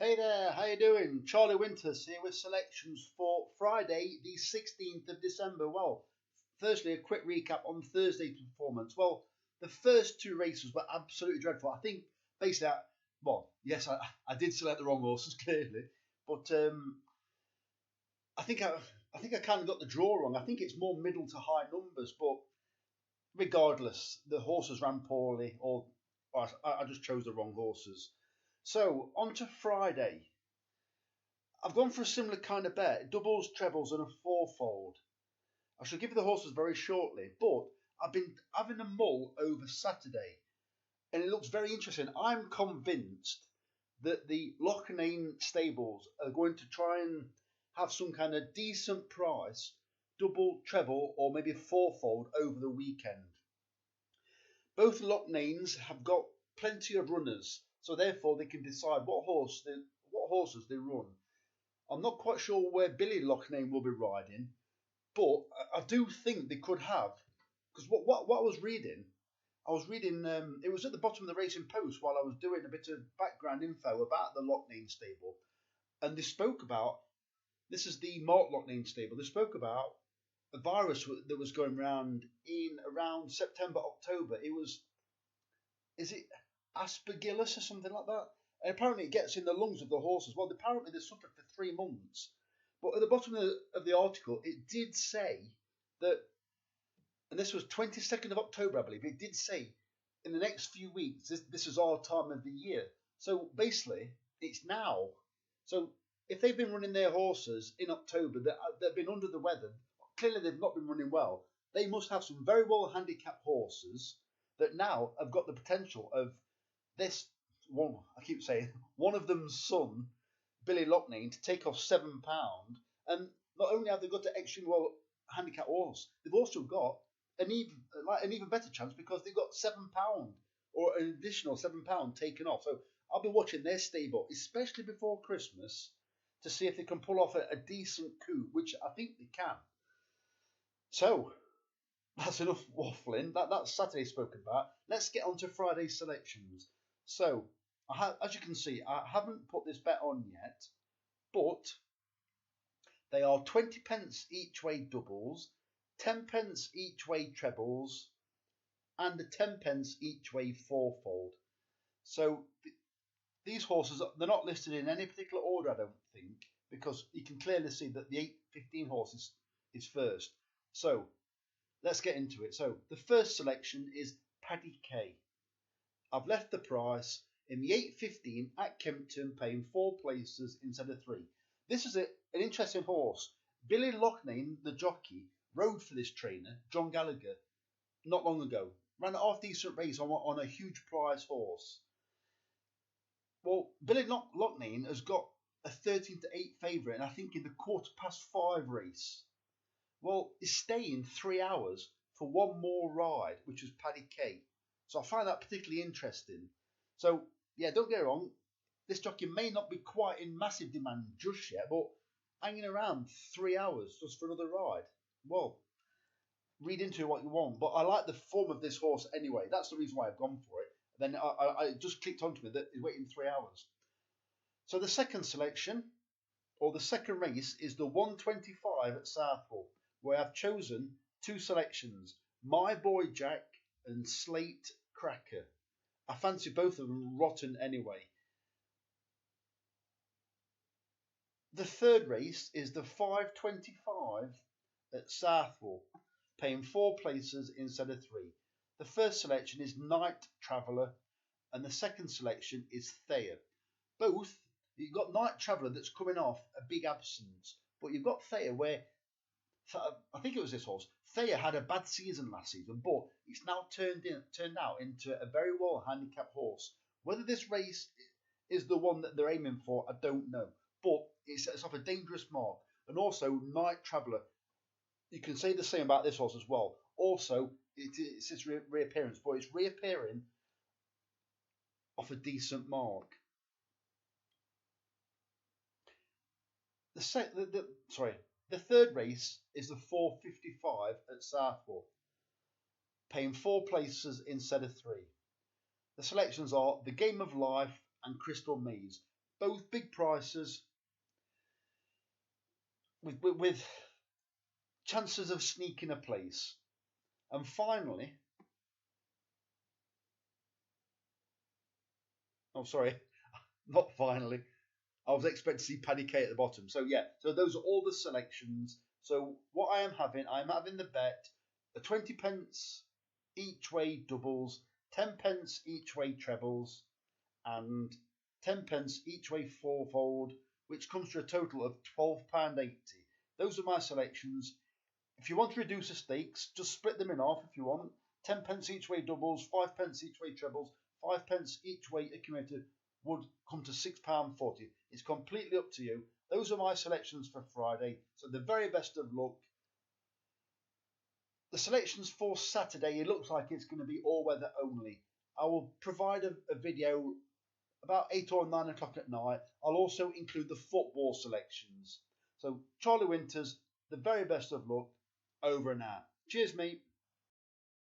Hey there, how you doing? Charlie Winters here with selections for Friday, the 16th of December. Well, firstly, a quick recap on Thursday's performance. Well, the first two races were absolutely dreadful. I think basically, yes, I did select the wrong horses clearly, but I think I kind of got the draw wrong. I think it's more middle to high numbers, but regardless, the horses ran poorly, or I just chose the wrong horses. So on to Friday. I've gone for a similar kind of bet, doubles, trebles, and a fourfold. I shall give you the horses very shortly, but I've been having a mull over Saturday, and it looks very interesting. I'm convinced that the Loughnane stables are going to try and have some kind of decent price, double, treble, or maybe fourfold over the weekend. Both Loughanes have got plenty of runners, so therefore they can decide what horses they run. I'm not quite sure where Billy Loughnane will be riding, but I do think they could have, because what I was reading, it was at the bottom of the Racing Post while I was doing a bit of background info about the Loughnane stable, and they spoke about, this is the Mark Loughnane stable, they spoke about a virus that was going around in around September, October. Is it Aspergillus or something like that? And apparently it gets in the lungs of the horses. Well, apparently they suffered for 3 months. But at the bottom of the article, it did say that, and this was 22nd of October, I believe, it did say in the next few weeks, this is our time of the year. So basically, it's now. So if they've been running their horses in October that have been under the weather, clearly they've not been running well. They must have some very well handicapped horses that now have got the potential of this one. I keep saying one of them's son, Billy Loughnane, to take off £7. And not only have they got an extremely well handicapped horse, they've also got an even better chance because they've got £7 or an additional £7 taken off. So I'll be watching their stable, especially before Christmas, to see if they can pull off a decent coup, which I think they can. So that's enough waffling. That's Saturday spoken about. Let's get on to Friday's selections. So, as you can see, I haven't put this bet on yet, but they are 20 pence each way doubles, 10 pence each way trebles, and a 10 pence each way fourfold. So these horses, they're not listed in any particular order, I don't think, because you can clearly see that the 8.15 horse is first. So let's get into it. So the first selection is Paddy K. I've left the price in the 8.15 at Kempton, paying 4 places instead of 3. This is an interesting horse. Billy Loughnane, the jockey, rode for this trainer, John Gallagher, not long ago. Ran a half-decent race on a huge prize horse. Well, Billy Loughnane has got a 13 to 8 favourite, and I think in the 5:15 race. Well, he's staying 3 hours for one more ride, which is Paddy K. So I find that particularly interesting. So, yeah, don't get me wrong, this jockey may not be quite in massive demand just yet, but hanging around 3 hours just for another ride, well, read into it what you want. But I like the form of this horse anyway. That's the reason why I've gone for it. Then I just clicked onto it that he's waiting 3 hours. So the second selection, or the second race, is the 125 at Southwell, where I've chosen two selections, My Boy Jack and Slate Cracker. I fancy both of them rotten anyway. The third race is the 5:25 at Southwell, paying 4 places instead of 3. The first selection is Night Traveller, and the second selection is Thayer. Both, you've got Night Traveller that's coming off a big absence, but you've got Thayer where, I think it was this horse, Thayer had a bad season last season, but it's now turned out into a very well handicapped horse. Whether this race is the one that they're aiming for, I don't know, but it sets off a dangerous mark. And also Night Traveller, you can say the same about this horse as well. Also, it's its reappearance, but it's reappearing off a decent mark. The third race is the 4:55 at Southwell, paying 4 places instead of 3. The selections are The Game of Life and Crystal Maze. both big prices with chances of sneaking a place. And finally, oh sorry, not finally, I was expecting to see Paddy K at the bottom. So yeah, so those are all the selections. So what I'm having the bet, the 20 pence each way doubles, 10 pence each way trebles, and 10 pence each way fourfold, which comes to a total of £12.80. Those are my selections. If you want to reduce the stakes, just split them in half if you want. 10 pence each way doubles, 5 pence each way trebles, 5 pence each way accumulated would come to £6.40. It's completely up to you. Those are my selections for Friday. So the very best of luck. The selections for Saturday, it looks like it's going to be all weather only. I will provide a video about 8 or 9 o'clock at night. I'll also include the football selections. So Charlie Winters, the very best of luck. Over and out. Cheers, mate.